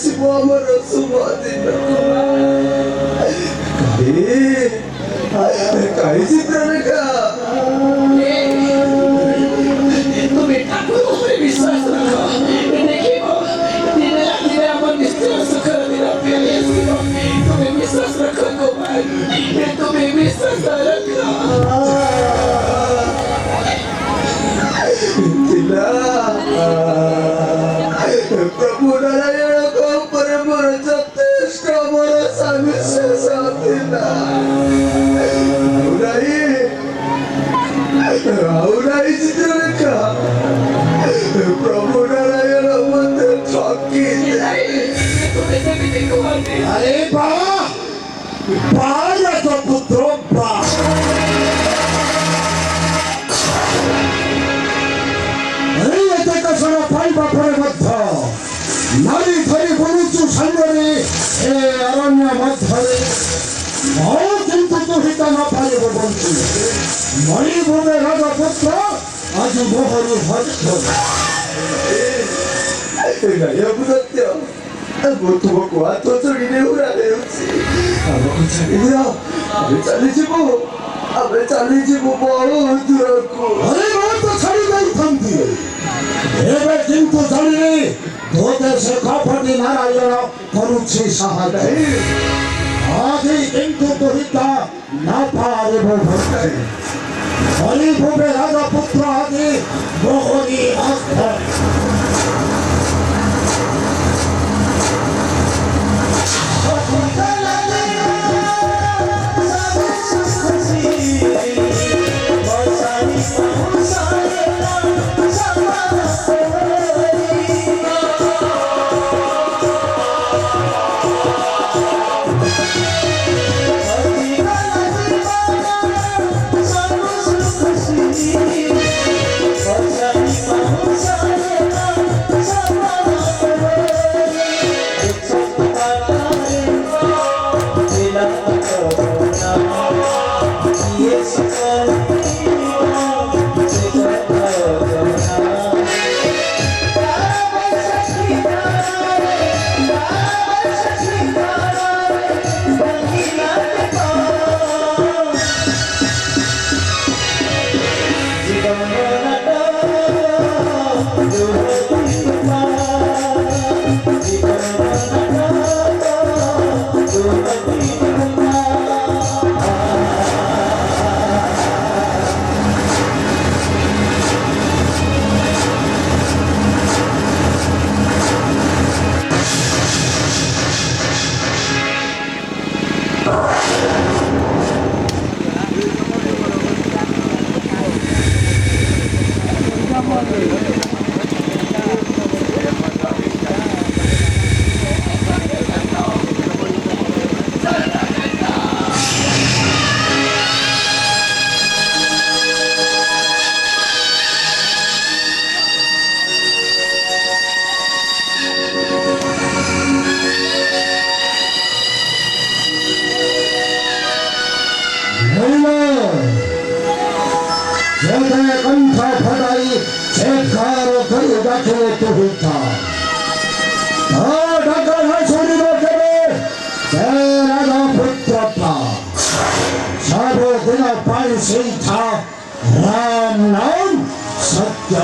semua marah semua tidak. Kai Citralekha. তুমি ঠাকুর উপরে বিশ্বাস রাখো দেখিব দিনে রাত্রে আমার নিশ্চয় সুখের দিন পেয়ে আসিব তুমি বিশ্বাস রাখো গোপাল তুমি বিশ্বাস রাখো प्रभु नारायण को परमर जतेष्ट अमर सविशेष औराई चित्रलेखा प्रभु नारायण मत ठकी अरे बाबा बाळा तो पुत्र बा नारी धरी बुलुचु संगरे ए अरण्य मध्यरे किंतु तू हिता न पारिब बंधु मणिभूमे राजपुत्र आज मोहरी भक्त 뭐 도먹고 도저리네 후라네요지 아무것도 잘리냐 아왜 잘리지 아왜 잘리지 뭐하러 들었고 अरे बात तो छड़ी गई थमती एबे किंतु जलिनी दोते से कापटी नारायण करुछि सहाय आदि किंतु तो हिता न पारिब भक्त मणिभूमे राजपुत्र आदि मोहरी भक्त राम नाम सत्य